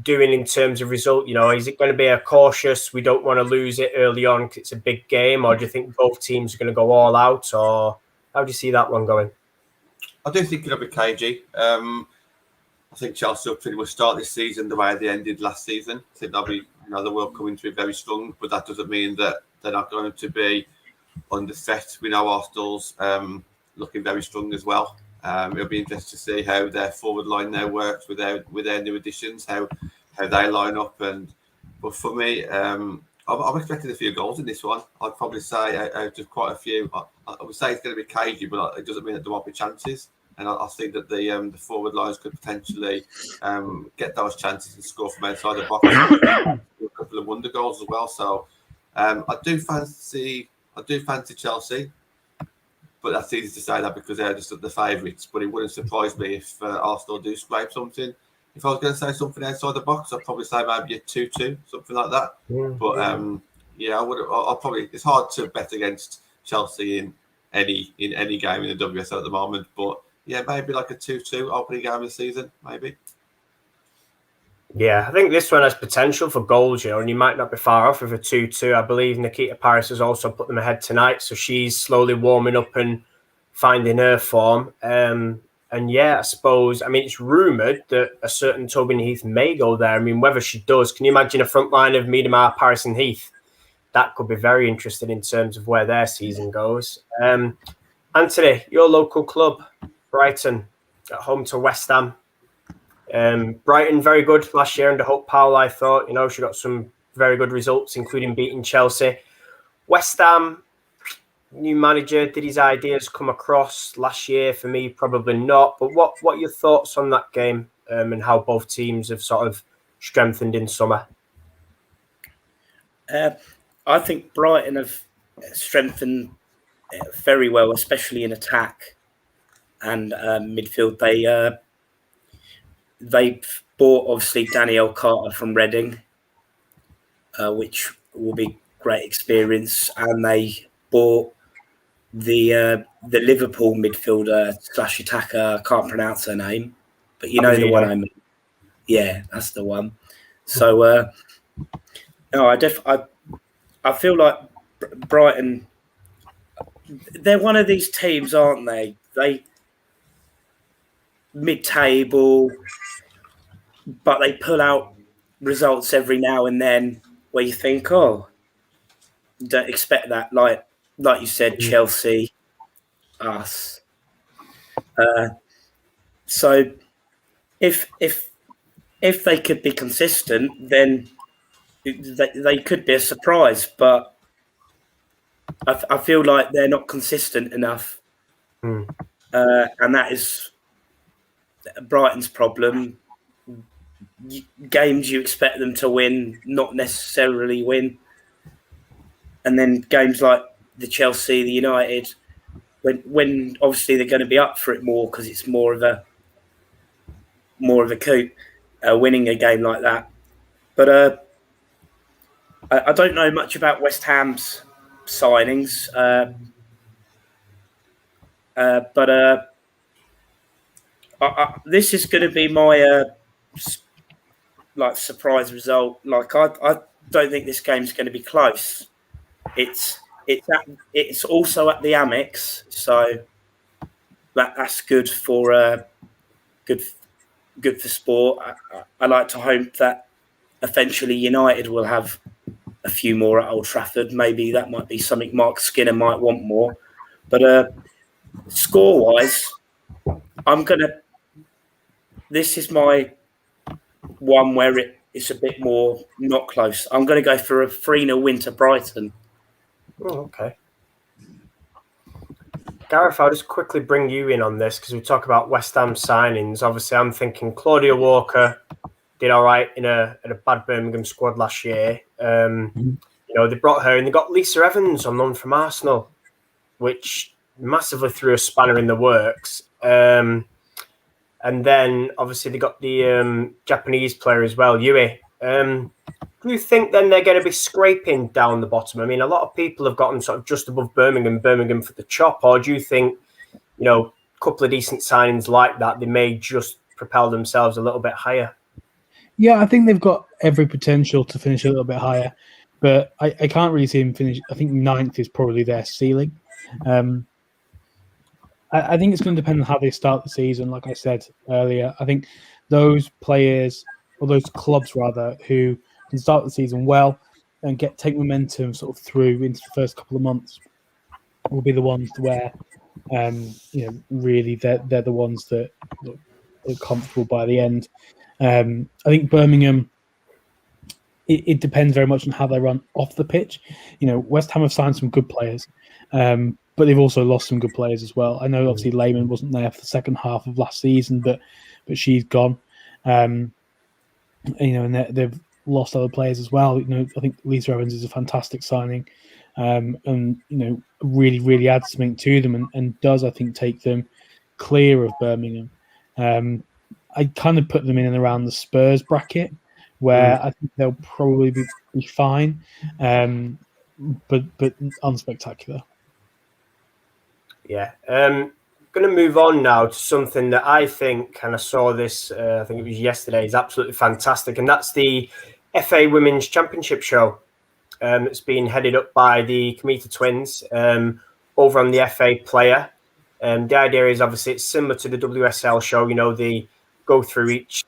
doing in terms of result? Is it going to be a cautious, we don't want to lose it early on because it's a big game, or do you think both teams are going to go all out, or how do you see that one going? I do think it'll be cagey. I think Chelsea will pretty much start this season the way they ended last season. I think they'll be, they will come into it very strong, but that doesn't mean that they're not going to be under threat. We know Arsenal's looking very strong as well. It'll be interesting to see how their forward line now works with their new additions, how they line up. But for me, I'm expecting a few goals in this one. I'd probably say out of quite a few. I would say it's going to be cagey, but it doesn't mean that there won't be chances. And I think that the forward lines could potentially get those chances and score from outside the box. A couple of wonder goals as well. So I do fancy Chelsea. But that's easy to say that because they're just the favourites. But it wouldn't surprise me if Arsenal do scrape something. If I was going to say something outside the box, I'd probably say maybe a 2-2, something like that. Yeah. But I would. I'll probably. It's hard to bet against Chelsea in any game in the WSL at the moment. But yeah, maybe like a 2-2 opening game of the season, maybe. Yeah, I think this one has potential for goals, and you might not be far off with a 2-2. I believe Nikita Paris has also put them ahead tonight, so she's slowly warming up and finding her form. And yeah, I suppose, it's rumoured that a certain Tobin Heath may go there. Whether she does, can you imagine a front line of Miedemar, Paris and Heath? That could be very interesting in terms of where their season goes. Anthony, your local club, Brighton, at home to West Ham. Brighton, very good last year under Hope Powell, I thought. She got some very good results, including beating Chelsea. West Ham, new manager, did his ideas come across last year? For me, probably not. But what are your thoughts on that game and how both teams have sort of strengthened in summer? I think Brighton have strengthened very well, especially in attack and midfield. They bought, obviously, Danielle Carter from Reading, which will be great experience. And they bought the Liverpool midfielder / attacker. I can't pronounce her name, but you know the one I mean. Yeah, that's the one. So, I feel like Brighton, they're one of these teams, aren't they? They mid-table, but they pull out results every now and then where you think, don't expect that. Like you said, Chelsea, us. So if they could be consistent, then they could be a surprise. But I feel like they're not consistent enough, and that is Brighton's problem. Games you expect them to win, not necessarily win, and then games like the Chelsea, the United, when obviously they're going to be up for it more because it's more of a coup, winning a game like that. But I don't know much about West Ham's signings, but this is going to be my surprise result. Like I don't think this game's going to be close. It's also at the Amex, so that's good for good for sport. I like to hope that eventually United will have a few more at Old Trafford. Maybe that might be something Mark Skinner might want more. But score-wise, this is my one where it's a bit more not close. I'm going to go for a 3-0 win to Brighton. Oh, okay. Gareth, I'll just quickly bring you in on this because we talk about West Ham signings. Obviously, I'm thinking Claudia Walker did all right in a bad Birmingham squad last year. They brought her and they got Lisa Evans on loan from Arsenal, which massively threw a spanner in the works. And then obviously they got the Japanese player as well, Yui. Do you think then they're going to be scraping down the bottom? I mean, a lot of people have gotten sort of just above Birmingham for the chop, or do you think, a couple of decent signings like that, they may just propel themselves a little bit higher? Yeah, I think they've got every potential to finish a little bit higher, but I can't really see them finish. I think 9th is probably their ceiling. I think it's going to depend on how they start the season. Like I said earlier, I think those players, or those clubs rather, who can start the season well and take momentum sort of through into the first couple of months will be the ones where, really they're the ones that are comfortable by the end. I think Birmingham, it depends very much on how they run off the pitch. West Ham have signed some good players, but they've also lost some good players as well. I know obviously Lehman wasn't there for the second half of last season, but she's gone. And they've lost other players as well. I think Lisa Evans is a fantastic signing, and really, really adds something to them, and does, I think, take them clear of Birmingham. I kind of put them in and around the Spurs bracket, where I think they'll probably be fine, but unspectacular. Yeah. Going to move on now to something that I think, and I saw this, I think it was yesterday, is absolutely fantastic, and that's the FA Women's Championship show. It's been headed up by the Cometa twins over on the FA Player. The idea is obviously it's similar to the WSL show. They go through each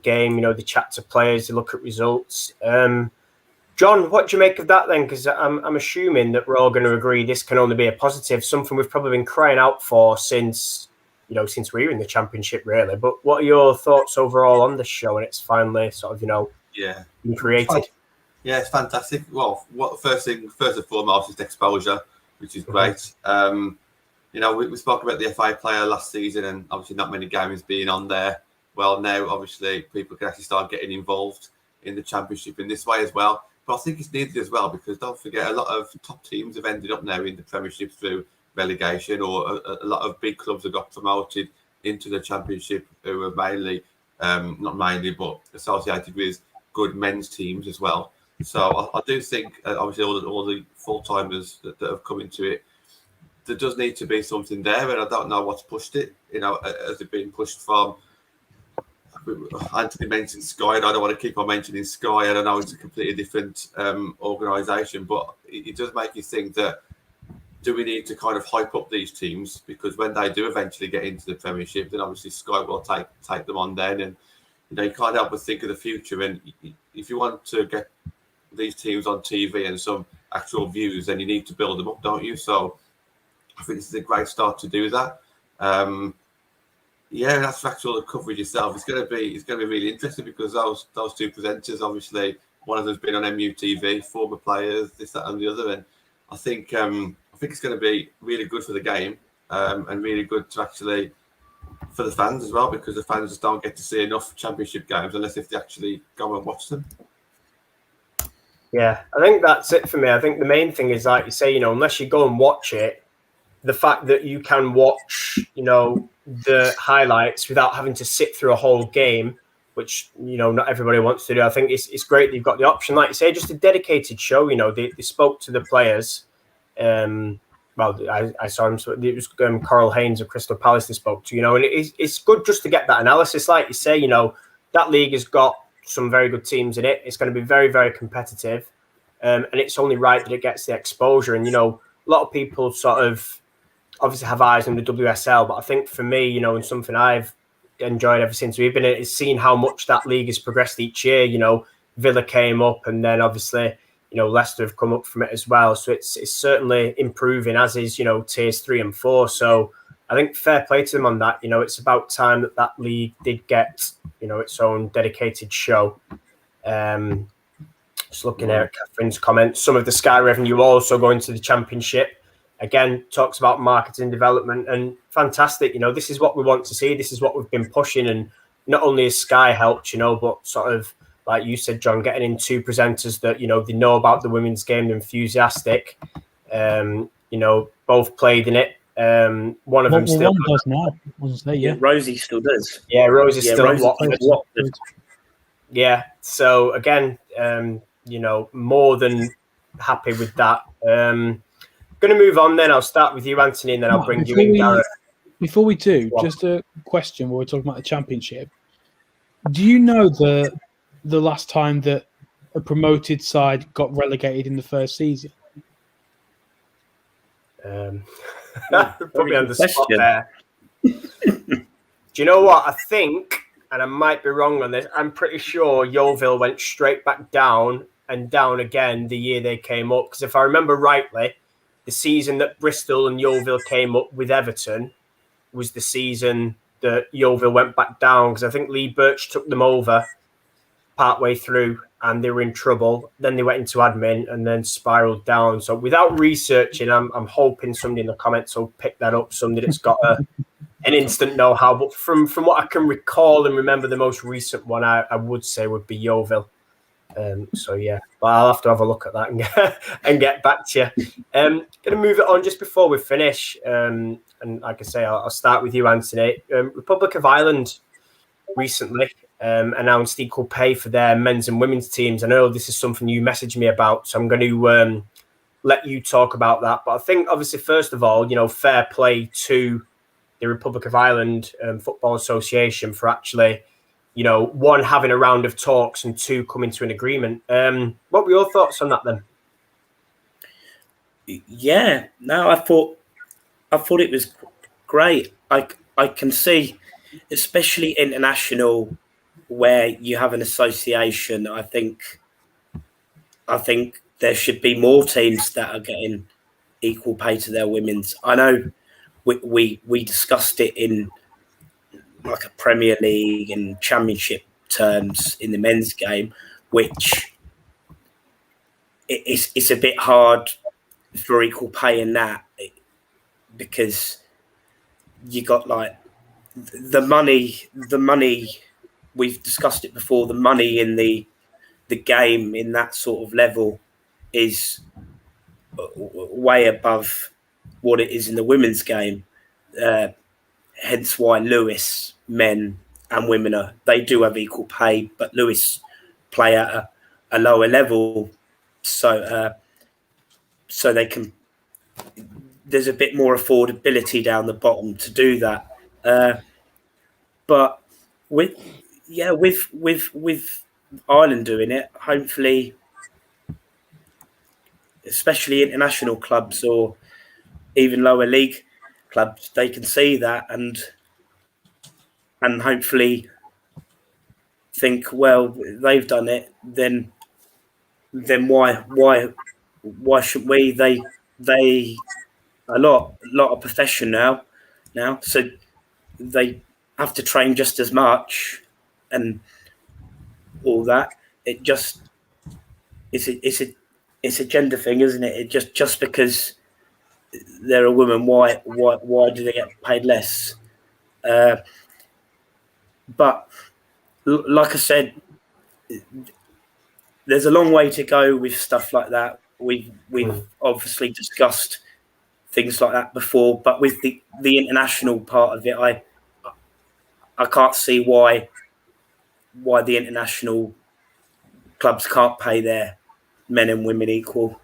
game, they chat to players, they look at results. John, what do you make of that then? Because I'm assuming that we're all going to agree this can only be a positive, something we've probably been crying out for since we were in the Championship, really. But what are your thoughts overall on this show and it's finally sort of, been created? Yeah, it's fantastic. Well, first and foremost is exposure, which is great. We spoke about the FA Player last season and obviously not many games being on there. Well, now obviously people can actually start getting involved in the Championship in this way as well. But I think it's needed as well because don't forget, a lot of top teams have ended up now in the Premiership through relegation, or a lot of big clubs have got promoted into the Championship who are mainly, not mainly, but associated with good men's teams as well. So I do think, obviously, all the full-timers that have come into it, there does need to be something there, and I don't know what's pushed it. Has it been pushed from... Anthony mentioned Sky, and I don't want to keep on mentioning Sky. I don't know, it's a completely different organisation, but it does make you think that, do we need to kind of hype up these teams? Because when they do eventually get into the Premiership, then obviously Sky will take them on then, and you can't help but think of the future. And if you want to get these teams on TV and some actual views, then you need to build them up, don't you? So I think this is a great start to do that. Yeah, that's all the coverage itself. It's going to be really interesting because those two presenters, obviously, one of them's been on MUTV, former players, this, that, and the other. And I think it's going to be really good for the game and really good to actually for the fans as well, because the fans just don't get to see enough championship games unless if they actually go and watch them. Yeah, I think that's it for me. I think the main thing is, like you say, unless you go and watch it, the fact that you can watch, the highlights without having to sit through a whole game, which, not everybody wants to do. I think it's great that you've got the option. Like you say, just a dedicated show, they spoke to the players. I saw him. So it was Coral Haynes of Crystal Palace they spoke to, and it's good just to get that analysis. Like you say, that league has got some very good teams in it. It's going to be very, very competitive. And it's only right that it gets the exposure. And, a lot of people sort of obviously have eyes on the WSL, but I think for me, and something I've enjoyed ever since we've been in it is seeing how much that league has progressed each year. Villa came up, and then obviously, Leicester have come up from it as well. So it's certainly improving, as is, tiers 3 and 4. So I think fair play to them on that. It's about time that league did get, its own dedicated show. Just looking at Catherine's comments, some of the Sky revenue also going to the Championship. Again, talks about marketing development, and fantastic. This is what we want to see. This is what we've been pushing, and not only has Sky helped, but sort of like you said, John, getting in two presenters that they know about the women's game, they're enthusiastic. Both played in it. One of them still does now. Yeah, Rosie still does. Yeah, Rosie still Rosie at Watford. Yeah. So again, more than happy with that. Going to move on then. I'll start with you, Anthony, and then I'll bring you in, Gareth. Before we do, just a question while we're talking about the Championship. Do you know the last time that a promoted side got relegated in the first season? Put me on the spot there. Do you know what? I think, and I might be wrong on this, I'm pretty sure Yeovil went straight back down and down again the year they came up. Because if I remember rightly, the season that Bristol and Yeovil came up with Everton was the season that Yeovil went back down, because I think Lee Birch took them over partway through and they were in trouble. Then they went into admin and then spiraled down. So without researching, I'm hoping somebody in the comments will pick that up, somebody that's got an instant know-how. But from what I can recall and remember, the most recent one I would say would be Yeovil. So yeah, but I'll have to have a look at that and get back to you. Going to move it on just before we finish. And like I say, I'll start with you, Anthony. Republic of Ireland recently announced equal pay for their men's and women's teams. I know this is something you messaged me about, so I'm going to let you talk about that. But I think, obviously, first of all, fair play to the Republic of Ireland Football Association for actually, one, having a round of talks, and two, coming to an agreement. What were your thoughts on that then? Yeah, no, I thought it was great. I can see, especially international, where you have an association. I think there should be more teams that are getting equal pay to their women's. I know we discussed it in like a Premier League and Championship terms in the men's game, which it's a bit hard for equal pay in that, because you got like the money. We've discussed it before. The money in the game in that sort of level is way above what it is in the women's game. Hence why Lewis, men and women, they do have equal pay, but Lewis play at a lower level, so they can. There's a bit more affordability down the bottom to do that, but with Ireland doing it, hopefully, especially international clubs or even lower league clubs, they can see that and hopefully think, well, they've done it, then why shouldn't we? a lot of profession now, so they have to train just as much and all that. It just it's a gender thing, isn't it? It just because they're a woman, why do they get paid less? But like I said, there's a long way to go with stuff like that. We've obviously discussed things like that before, but with the international part of it, I can't see why the international clubs can't pay their men and women equal.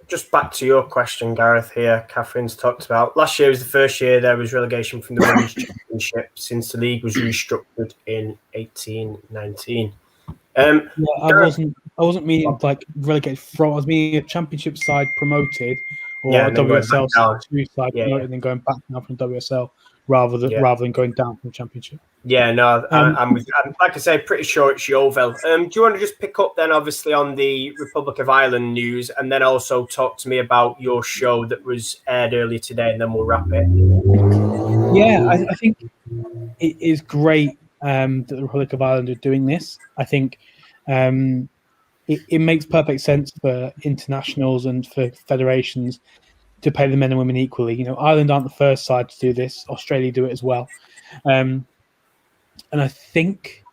Just back to your question, Gareth, here. Catherine's talked about last year was the first year there was relegation from the Women's Championship since the league was restructured in 1819. I wasn't meaning like relegated from. I was meaning a Championship side promoted, or a WSL side promoted, and then going back now from WSL rather than going down from the Championship. Yeah, no, I'm like I say, pretty sure it's Yeovil. Do you want to just pick up then, obviously, on the Republic of Ireland news, and then also talk to me about your show that was aired earlier today, and then we'll wrap it. Yeah, I think it is great that the Republic of Ireland are doing this. I think it makes perfect sense for internationals and for federations to pay the men and women equally. You know, Ireland aren't the first side to do this. Australia do it as well. And I think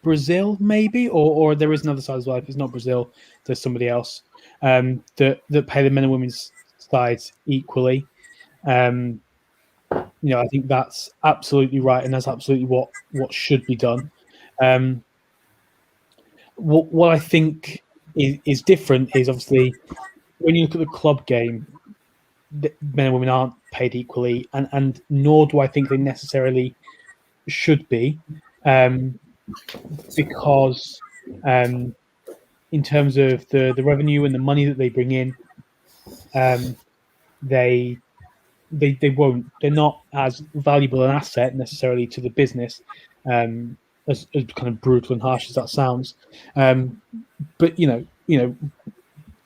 Brazil maybe, or there is another side as well. If it's not Brazil, there's somebody else that pay the men and women's sides equally. I think that's absolutely right, and that's absolutely what should be done. What I think is different is obviously when you look at the club game, the men and women aren't paid equally, and nor do I think they necessarily should be, because in terms of the revenue and the money that they bring in, they won't. They're not as valuable an asset necessarily to the business, as kind of brutal and harsh as that sounds. But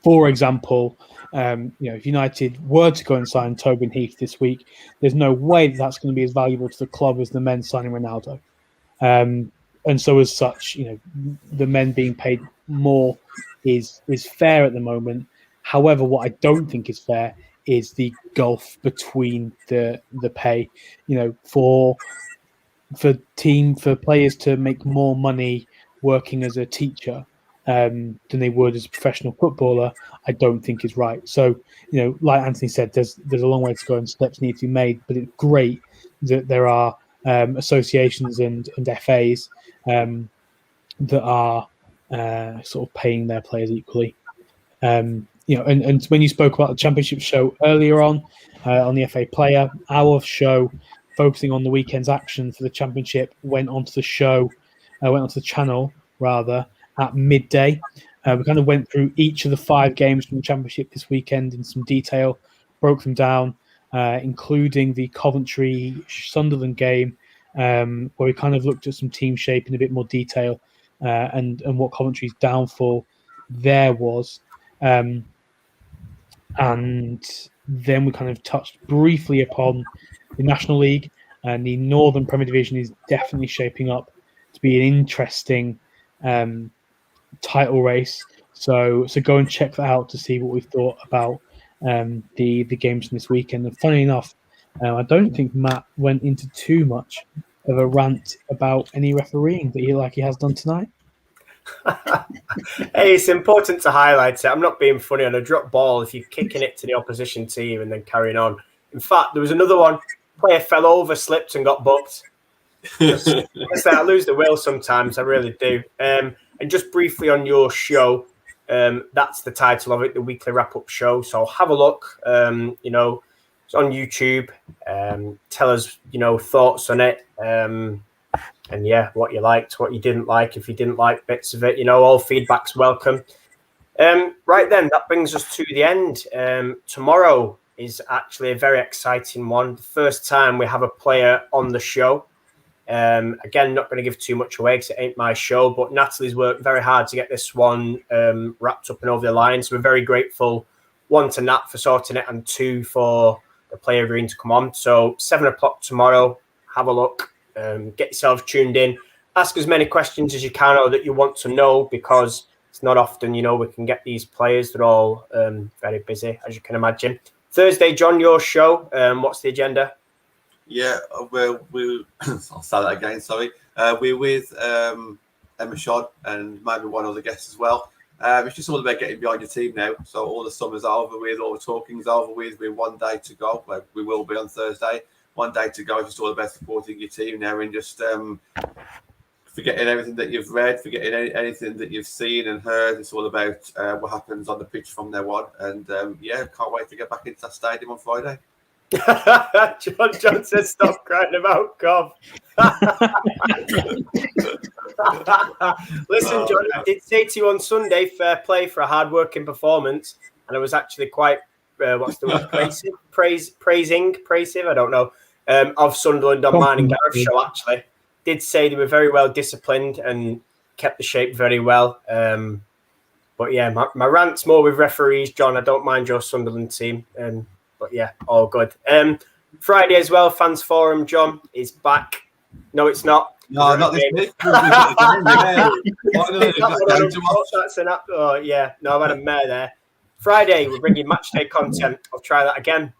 for example, if United were to go and sign Tobin Heath this week, there's no way that's going to be as valuable to the club as the men signing Ronaldo. And so as such, the men being paid more is fair at the moment. However, what I don't think is fair is the gulf between the pay. For players to make more money working as a teacher than they would as a professional footballer, I don't think is right. So, like Anthony said, there's a long way to go and steps need to be made, but it's great that there are associations and FAs that are sort of paying their players equally. And when you spoke about the Championship show earlier on the FA Player, our show focusing on the weekend's action for the Championship went onto the channel rather at midday. We kind of went through each of the 5 games from the Championship this weekend in some detail, broke them down, including the Coventry-Sunderland game, where we kind of looked at some team shape in a bit more detail and what Coventry's downfall there was. And then we kind of touched briefly upon the National League, and the Northern Premier Division is definitely shaping up to be an interesting title race. So go and check that out to see what we thought about the games from this weekend. And funny enough, I don't think Matt went into too much of a rant about any refereeing that he has done tonight. Hey, it's important to highlight it. I'm not being funny. On a drop ball, if you're kicking it to the opposition team and then carrying on. In fact, there was another one. Player fell over, slipped, and got booked. I lose the will sometimes. I really do. And just briefly on your show, that's the title of it, the weekly wrap-up show. So have a look. It's on YouTube. Tell us, thoughts on it. And yeah, what you liked, what you didn't like. If you didn't like bits of it, all feedback's welcome. Right then, that brings us to the end. Tomorrow is actually a very exciting one. The first time we have a player on the show. Again, not going to give too much away because it ain't my show, but Natalie's worked very hard to get this one wrapped up and over the line. So we're very grateful, one, to Nat for sorting it, and two, for the player agreeing to come on. So 7 o'clock tomorrow, have a look, get yourself tuned in, ask as many questions as you can or that you want to know, because it's not often, we can get these players. They're all very busy, as you can imagine. Thursday, John, your show. What's the agenda? Yeah, well, I'll say that again, sorry. We're with Emma Shod and maybe one other guest as well. It's just all about getting behind your team now. So all the summer's over with, all the talking's over with. We're 1 day to go. Well, we will be on Thursday. 1 day to go. It's just all about supporting your team now and just forgetting everything that you've read, forgetting anything that you've seen and heard. It's all about what happens on the pitch from now on. And can't wait to get back into that stadium on Friday. John says stop crying about Cov. Listen, John, I did say to you on Sunday, fair play for a hard-working performance, and I was actually quite what's the word? Praisive, I don't know, of Sunderland on mine and Gareth's show. Actually, did say they were very well disciplined and kept the shape very well. But yeah, my rant's more with referees, John. I don't mind your Sunderland team. But yeah, all good. Friday as well, Fans Forum, John, is back. No, it's not. No, not this week. Oh, yeah. No, I've had a mare there. Friday, we're bringing matchday content. I'll try that again.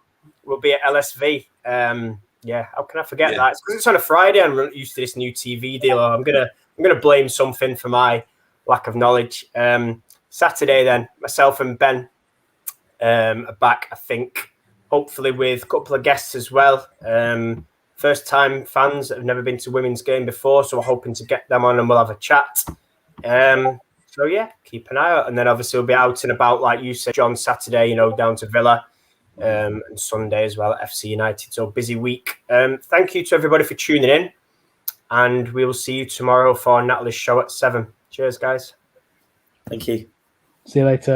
We'll be at LSV. How can I forget that? It's because it's on a Friday and I'm used to this new TV deal. I'm gonna blame something for my lack of knowledge. Saturday, then, myself and Ben are back, I think. Hopefully with a couple of guests as well. First time fans that have never been to women's game before, so we're hoping to get them on and we'll have a chat. So yeah, keep an eye out. And then obviously we'll be out and about, like you said, John, Saturday, down to Villa, and Sunday as well at FC United. So busy week. Thank you to everybody for tuning in, and we will see you tomorrow for Natalie's show at 7. Cheers, guys. Thank you. See you later.